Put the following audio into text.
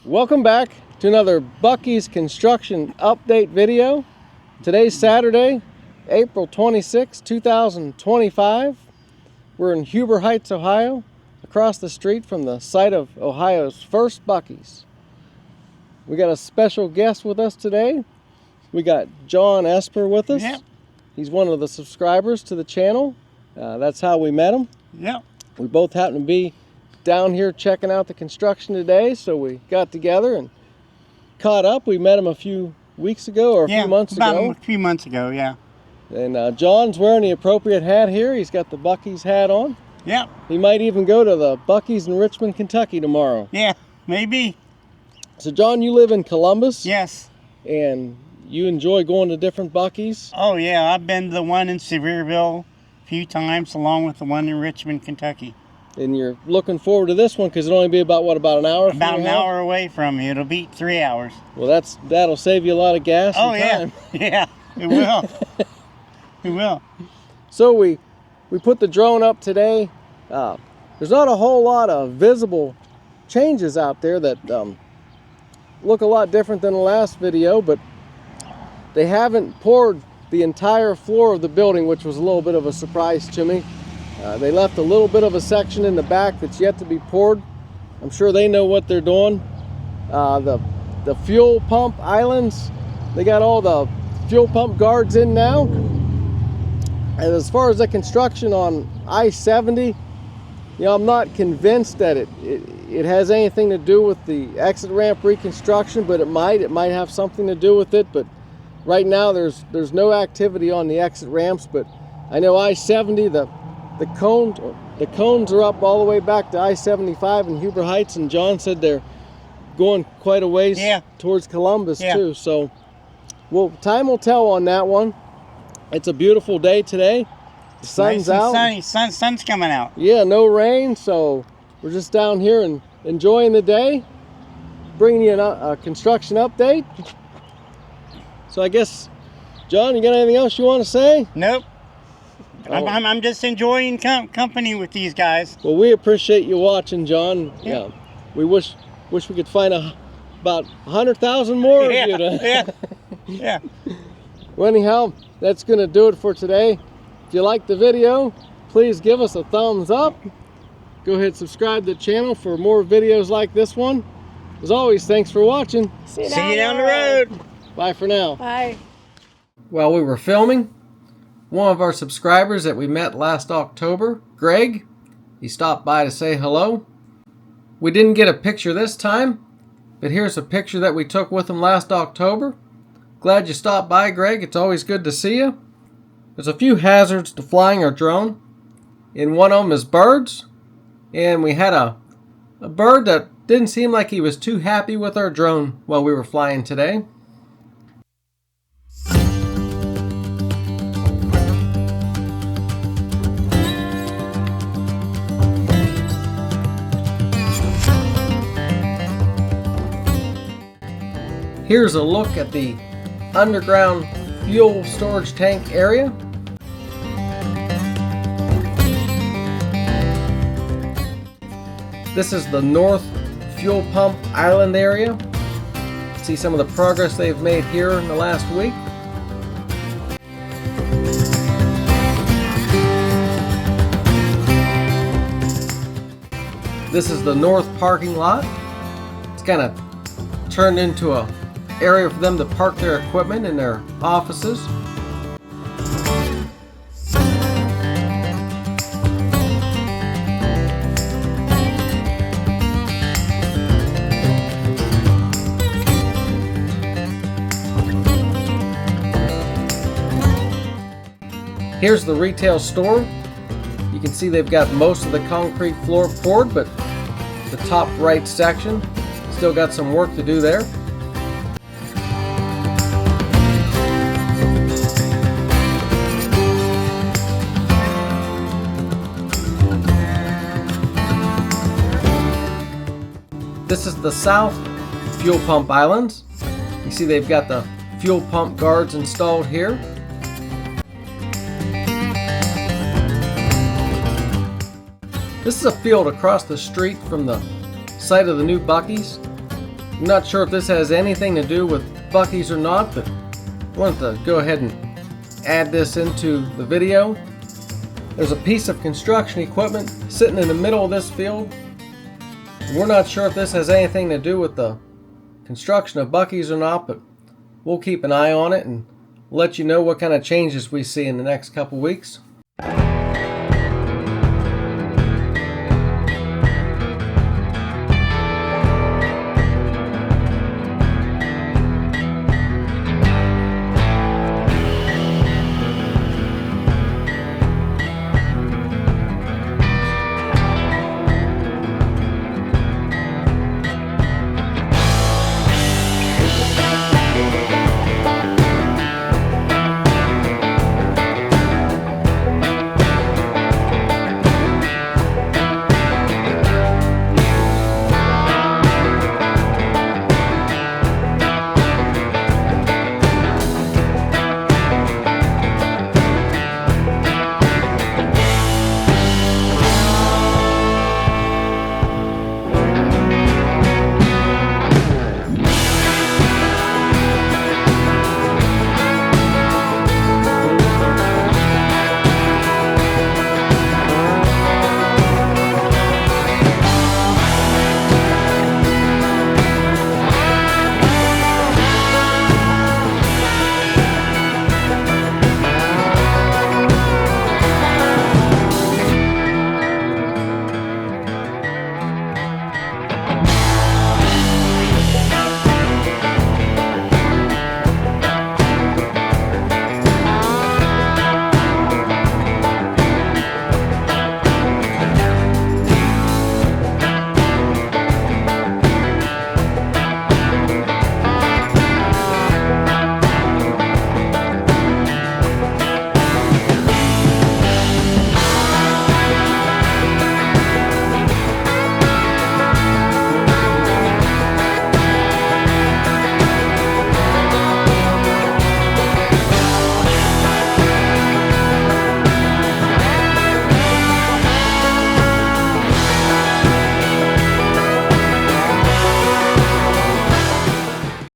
Welcome back to another Buc-ee's construction update video. Today's Saturday, April 26, 2025. We're in Huber Heights, Ohio, across the street from the site of Ohio's First Buc-ee's. We got a special guest with us today. We got John Esper with us. Yep. He's one of the subscribers to the channel. That's how we met him. Yep. We both happen to be down here checking out the construction today, so we got together and caught up. We met him a few weeks ago or a few months ago. A few months ago, yeah. And John's wearing the appropriate hat here. He's got the Buc-ee's hat on. Yep. He might even go to the Buc-ee's in Richmond, Kentucky tomorrow. Yeah, maybe. So John, you live in Columbus. Yes. And you enjoy going to different Buc-ee's? Oh yeah, I've been to the one in Sevierville a few times, along with the one in Richmond, Kentucky. And you're looking forward to this one because it'll only be about an hour? About an hour away from you. It'll beat 3 hours. Well, that'll save you a lot of gas and time. Yeah, it will. It will. So we put the drone up today. There's not a whole lot of visible changes out there that look a lot different than the last video, but they haven't poured the entire floor of the building, which was a little bit of a surprise to me. They left a little bit of a section in the back that's yet to be poured. I'm sure they know what they're doing. The fuel pump islands, they got all the fuel pump guards in now. And as far as the construction on I-70, I'm not convinced that it has anything to do with the exit ramp reconstruction, but it might have something to do with it. But right now there's no activity on the exit ramps. But I know I-70, the cones are up all the way back to I-75 in Huber Heights, and John said they're going quite a ways towards Columbus too. So, well, time will tell on that one. It's a beautiful day today. The sun's out. Sunny. Sun's coming out. Yeah, no rain, so we're just down here and enjoying the day, bringing you a construction update. So I guess, John, you got anything else you want to say? Nope. Oh. I'm just enjoying company with these guys. Well, we appreciate you watching, John. Yeah. We wish we could find about 100,000 more of you to. Yeah. Well, anyhow, that's going to do it for today. If you liked the video, please give us a thumbs up. Go ahead and subscribe to the channel for more videos like this one. As always, thanks for watching. See you down the road. Bye for now. Bye. While we were filming, one of our subscribers that we met last October, Greg, he stopped by to say hello. We didn't get a picture this time, but here's a picture that we took with him last October. Glad you stopped by, Greg. It's always good to see you. There's a few hazards to flying our drone, and one of them is birds. And we had a bird that didn't seem like he was too happy with our drone while we were flying today. Here's a look at the underground fuel storage tank area. This is the north fuel pump island area. See some of the progress they've made here in the last week. This is the north parking lot. It's kind of turned into a area for them to park their equipment in their offices. Here's the retail store. You can see they've got most of the concrete floor poured, but the top right section still got some work to do there. This is the south fuel pump island. You see they've got the fuel pump guards installed here. This is a field across the street from the site of the new Buc-ee's. I'm not sure if this has anything to do with Buc-ee's or not, but I wanted to go ahead and add this into the video. There's a piece of construction equipment sitting in the middle of this field. We're not sure if this has anything to do with the construction of Buc-ee's or not, but we'll keep an eye on it and let you know what kind of changes we see in the next couple weeks.